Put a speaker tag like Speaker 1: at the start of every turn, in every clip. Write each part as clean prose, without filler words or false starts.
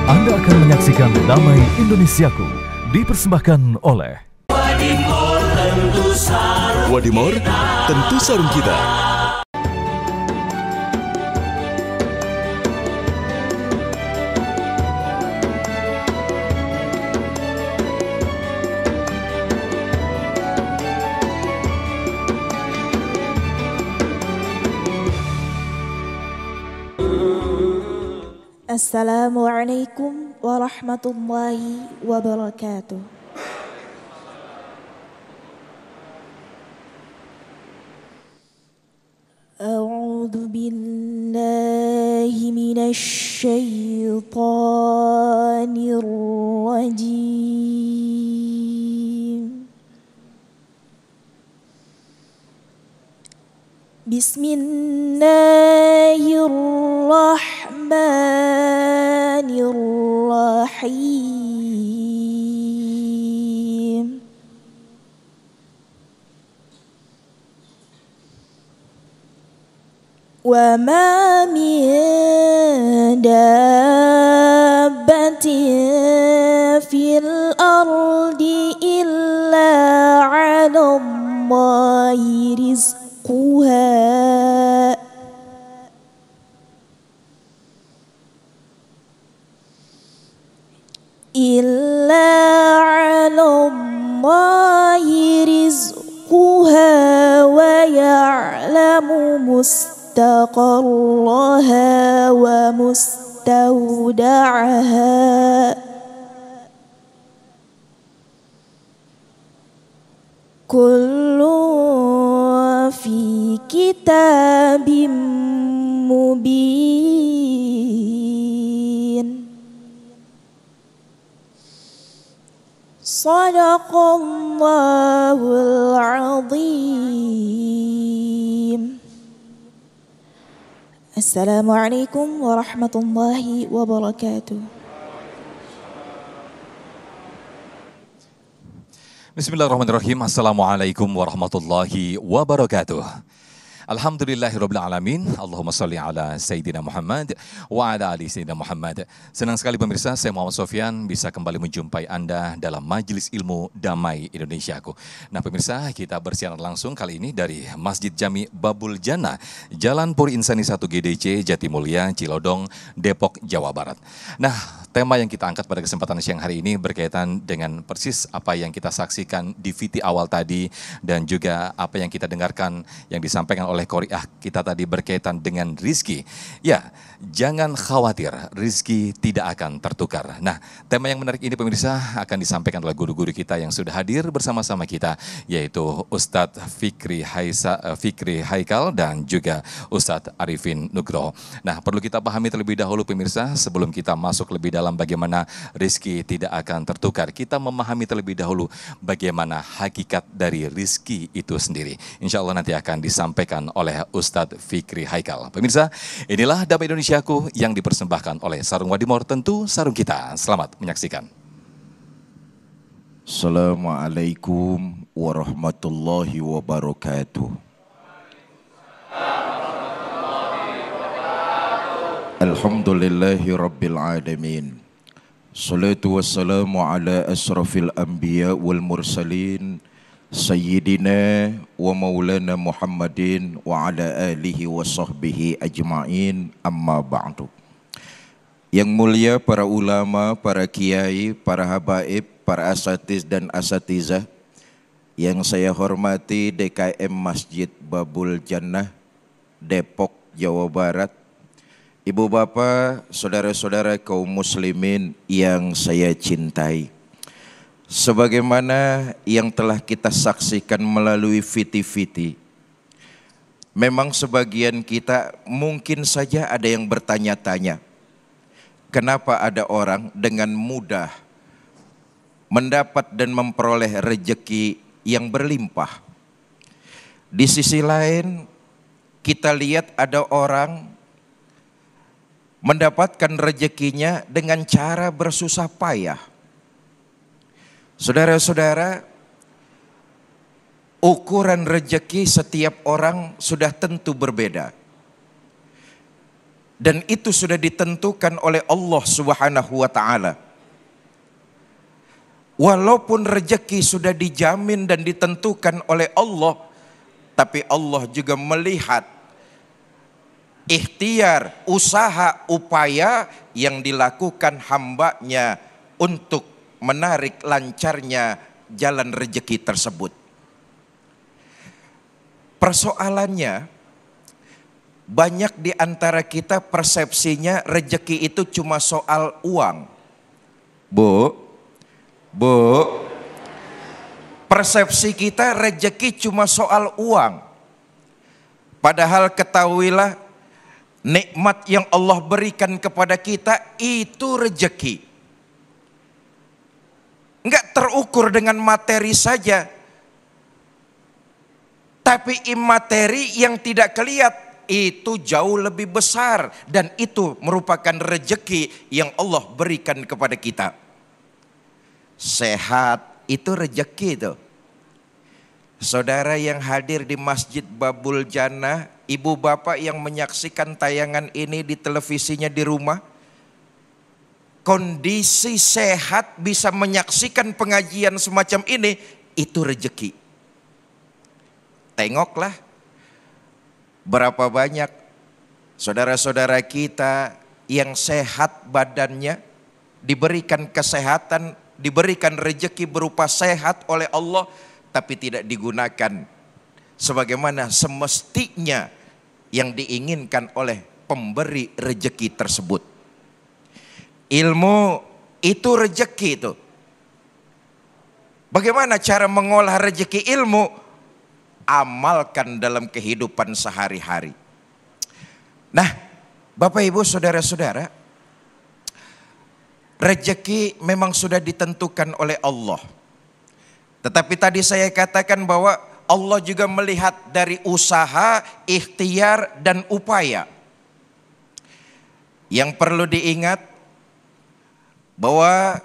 Speaker 1: Anda akan menyaksikan Damai Indonesiaku dipersembahkan oleh
Speaker 2: Wadimor, tentu sarung kita.
Speaker 3: Assalamualaikum warahmatullahi wabarakatuh. A'udzu billahi minasy syaithanir rajim. Bismillahirrahmanirrahim. Wa ma min dabbatin fil ardi illa 'ala Allahi rizquha. Illa 'ala Allahi rizquha wa ya'lamu mustaqarraha wa mustawda'aha. Kullu fi kitabim mubin. Shadaqallahul azim. Assalamualaikum warahmatullahi wabarakatuh.
Speaker 4: Bismillahirrahmanirrahim. Assalamualaikum warahmatullahi wabarakatuh. Alhamdulillahirabbil alamin. Allahumma shalli ala Sayyidina Muhammad wa ala ali Sayyidina Muhammad. Senang sekali pemirsa, saya Muhammad Sofyan bisa kembali menjumpai Anda dalam Majelis Ilmu Damai Indonesiaku. Nah pemirsa, kita bersiaran langsung kali ini dari Masjid Jami Babul Jannah, Jalan Puri Insani 1 GDC, Jatimulya, Cilodong, Depok, Jawa Barat. Nah, tema yang kita angkat pada kesempatan siang hari ini berkaitan dengan persis apa yang kita saksikan di VT awal tadi dan juga apa yang kita dengarkan yang disampaikan oleh Qori'ah kita tadi berkaitan dengan rizki. Ya, jangan khawatir, rizki tidak akan tertukar. Nah, tema yang menarik ini pemirsa akan disampaikan oleh guru-guru kita yang sudah hadir bersama-sama kita, yaitu Ustadz Fikri Haikal dan juga Ustadz Arifin Nugroho. Nah, perlu kita pahami terlebih dahulu pemirsa, sebelum kita masuk lebih dalam bagaimana rizki tidak akan tertukar, kita memahami terlebih dahulu bagaimana hakikat dari rizki itu sendiri. Insya Allah nanti akan disampaikan oleh Ustadz Fikri Haikal. Pemirsa, inilah Damai Indonesiaku yang dipersembahkan oleh Sarung Wadimor, tentu sarung kita. Selamat menyaksikan.
Speaker 5: Assalamualaikum warahmatullahi wabarakatuh. Alhamdulillahi rabbil alamin. Salatu wassalamu ala asrafil anbiya wal mursalin Sayyidina wa maulana Muhammadin wa ala alihi wa sahbihi ajma'in, amma ba'du. Yang mulia para ulama, para kiai, para habaib, para asatiz dan asatizah yang saya hormati, DKM Masjid Babul Jannah, Depok, Jawa Barat, ibu bapak, saudara-saudara kaum muslimin yang saya cintai. Sebagaimana yang telah kita saksikan melalui VT-VT, memang sebagian kita mungkin saja ada yang bertanya-tanya, kenapa ada orang dengan mudah mendapat dan memperoleh rejeki yang berlimpah. Di sisi lain, kita lihat ada orang mendapatkan rejekinya dengan cara bersusah payah. Saudara-saudara, ukuran rejeki setiap orang sudah tentu berbeda. Dan itu sudah ditentukan oleh Allah Subhanahu wa taala. Walaupun rezeki sudah dijamin dan ditentukan oleh Allah, tapi Allah juga melihat ikhtiar, usaha, upaya yang dilakukan hambanya untuk menarik lancarnya jalan rezeki tersebut. Persoalannya, banyak di antara kita persepsinya rezeki itu cuma soal uang. Bu, persepsi kita rezeki cuma soal uang. Padahal ketahuilah, nikmat yang Allah berikan kepada kita itu rezeki. Enggak terukur dengan materi saja. Tapi imateri yang tidak kelihatan itu jauh lebih besar. Dan itu merupakan rezeki yang Allah berikan kepada kita. Sehat itu rezeki itu. Saudara yang hadir di Masjid Babul Jannah, ibu bapak yang menyaksikan tayangan ini di televisinya di rumah, kondisi sehat bisa menyaksikan pengajian semacam ini, itu rezeki. Tengoklah berapa banyak saudara-saudara kita yang sehat badannya, diberikan kesehatan, diberikan rezeki berupa sehat oleh Allah, tapi tidak digunakan sebagaimana semestinya yang diinginkan oleh pemberi rezeki tersebut. Ilmu itu rezeki itu. Bagaimana cara mengolah rezeki ilmu? Amalkan dalam kehidupan sehari-hari. Nah, Bapak Ibu saudara-saudara, rezeki memang sudah ditentukan oleh Allah. Tetapi tadi saya katakan bahwa Allah juga melihat dari usaha, ikhtiar, dan upaya. Yang perlu diingat bahwa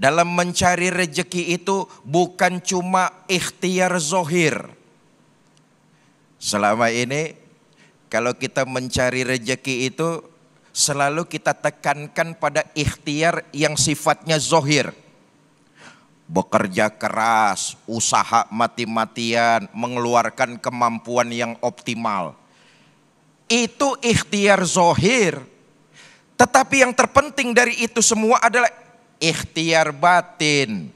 Speaker 5: dalam mencari rezeki itu bukan cuma ikhtiar zohir. Selama ini kalau kita mencari rezeki itu selalu kita tekankan pada ikhtiar yang sifatnya zohir. Bekerja keras, usaha mati-matian, mengeluarkan kemampuan yang optimal. Itu ikhtiar zohir. Tetapi yang terpenting dari itu semua adalah ikhtiar batin.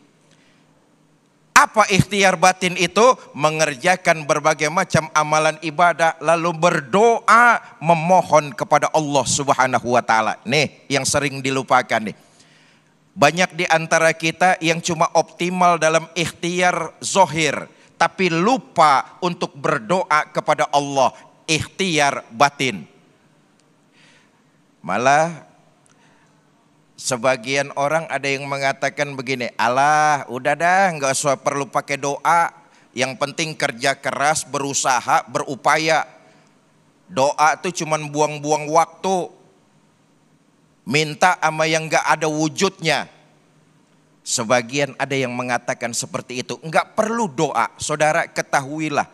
Speaker 5: Apa ikhtiar batin itu? Mengerjakan berbagai macam amalan ibadah, lalu berdoa memohon kepada Allah Subhanahu wa taala. Nih yang sering dilupakan nih. Banyak di antara kita yang cuma optimal dalam ikhtiar zohir, tapi lupa untuk berdoa kepada Allah, ikhtiar batin. Malah sebagian orang ada yang mengatakan begini, alah udah dah nggak usah perlu pakai doa, yang penting kerja keras, berusaha, berupaya. Doa tuh cuman buang-buang waktu, minta sama yang nggak ada wujudnya. Sebagian ada yang mengatakan seperti itu, nggak perlu doa. Saudara ketahuilah,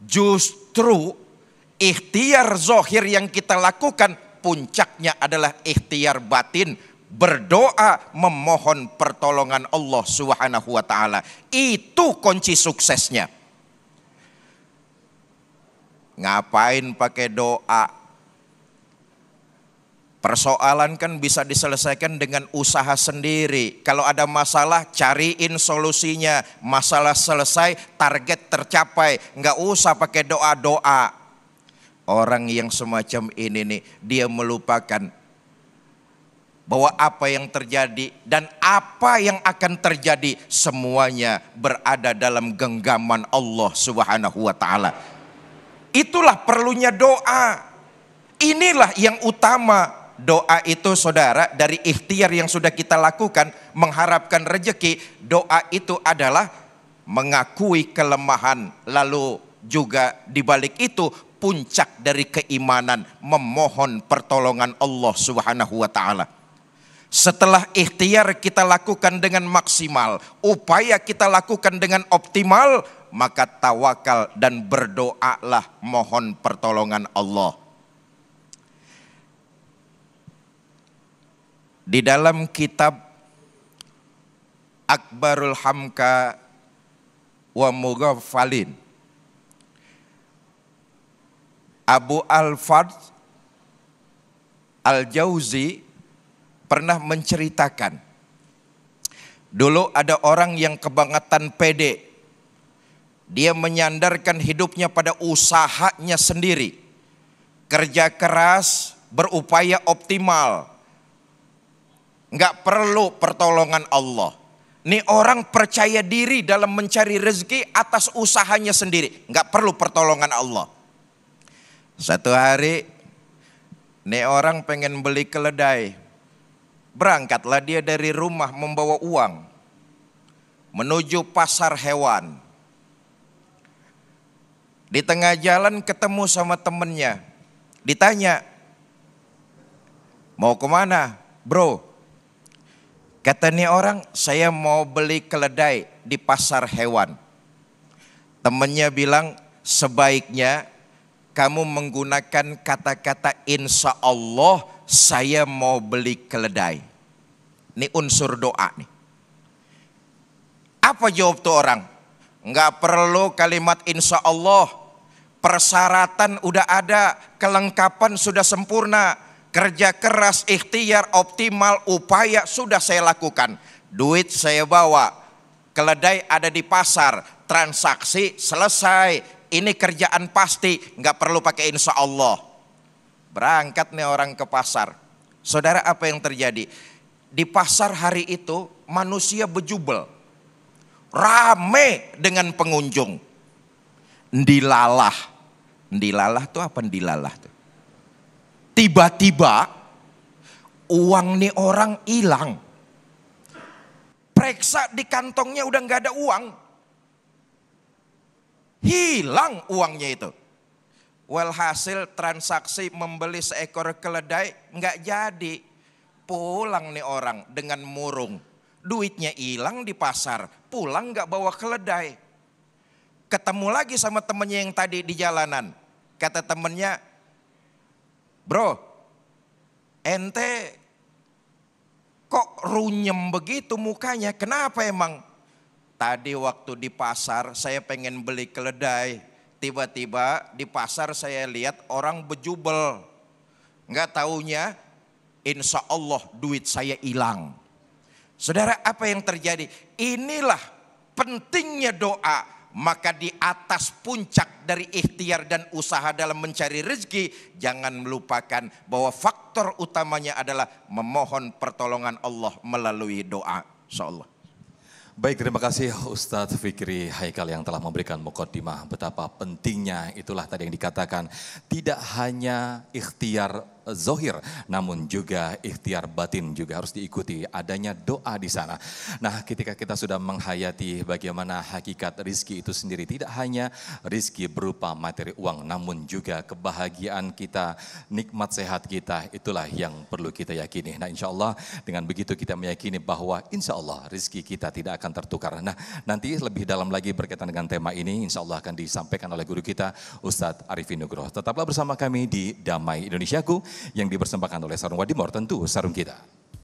Speaker 5: justru ikhtiar zohir yang kita lakukan puncaknya adalah ikhtiar batin. Berdoa memohon pertolongan Allah Subhanahu wa taala. Itu kunci suksesnya. Ngapain pakai doa? Persoalan kan bisa diselesaikan dengan usaha sendiri. Kalau ada masalah, cariin solusinya. Masalah selesai, target tercapai. Nggak usah pakai doa-doa. Orang yang semacam ini nih, dia melupakan bahwa apa yang terjadi dan apa yang akan terjadi semuanya berada dalam genggaman Allah Subhanahu wa taala. Itulah perlunya doa. Inilah yang utama. Doa itu saudara, dari ikhtiar yang sudah kita lakukan mengharapkan rezeki, doa itu adalah mengakui kelemahan, lalu juga dibalik itu puncak dari keimanan, memohon pertolongan Allah Subhanahu wa taala. Setelah ikhtiar kita lakukan dengan maksimal, upaya kita lakukan dengan optimal, maka tawakal dan berdoalah mohon pertolongan Allah. Di dalam kitab Akbarul Hamka wa Mughaffalin, Abu Al-Fadl Al-Jauzi pernah menceritakan, dulu ada orang yang kebangetan pede. Dia menyandarkan hidupnya pada usahanya sendiri. Kerja keras, berupaya optimal. Nggak perlu pertolongan Allah. Nih orang percaya diri dalam mencari rezeki atas usahanya sendiri. Nggak perlu pertolongan Allah. Satu hari, nih orang pengen beli keledai. Berangkatlah dia dari rumah membawa uang. Menuju pasar hewan. Di tengah jalan ketemu sama temennya. Ditanya, mau kemana bro? Kata nih orang, saya mau beli keledai di pasar hewan. Temennya bilang, sebaiknya kamu menggunakan kata-kata insya Allah saya mau beli keledai. Ini unsur doa nih. Apa jawab tuh orang? Enggak perlu kalimat insya Allah. Persyaratan udah ada, kelengkapan sudah sempurna. Kerja keras, ikhtiar, optimal, upaya sudah saya lakukan. Duit saya bawa, keledai ada di pasar, transaksi selesai. Ini kerjaan pasti, nggak perlu pakai insya Allah. Berangkat nih orang ke pasar. Saudara, apa yang terjadi? Di pasar hari itu manusia bejubel. Rame dengan pengunjung. Ndilalah. Ndilalah tuh apa ndilalah tuh? Tiba-tiba uang nih orang hilang. Periksa di kantongnya udah nggak ada uang. Hilang uangnya itu. Walhasil transaksi membeli seekor keledai nggak jadi. Pulang nih orang dengan murung. Duitnya hilang di pasar. Pulang nggak bawa keledai. Ketemu lagi sama temennya yang tadi di jalanan. Kata temennya, bro, ente kok runyem begitu mukanya? Kenapa emang? Tadi waktu di pasar saya pengen beli keledai. Tiba-tiba di pasar saya lihat orang bejubel. Nggak taunya insya Allah duit saya hilang. Saudara, apa yang terjadi? Inilah pentingnya doa. Maka di atas puncak dari ikhtiar dan usaha dalam mencari rezeki, jangan melupakan bahwa faktor utamanya adalah memohon pertolongan Allah melalui doa. InsyaAllah.
Speaker 4: Baik, terima kasih Ustadz Fikri Haikal yang telah memberikan muqaddimah betapa pentingnya itulah tadi yang dikatakan. Tidak hanya ikhtiar zohir, namun juga ikhtiar batin juga harus diikuti adanya doa di sana. Nah, ketika kita sudah menghayati bagaimana hakikat rizki itu sendiri, tidak hanya rizki berupa materi uang, namun juga kebahagiaan kita, nikmat sehat kita, itulah yang perlu kita yakini. Nah, insya Allah dengan begitu kita meyakini bahwa insya Allah rizki kita tidak akan tertukar. Nah, nanti lebih dalam lagi berkaitan dengan tema ini, insya Allah akan disampaikan oleh guru kita, Ustadz Arifin Nugroho. Tetaplah bersama kami di Damai Indonesiaku, yang dipersembahkan oleh Sarung Wadimor, tentu sarung kita.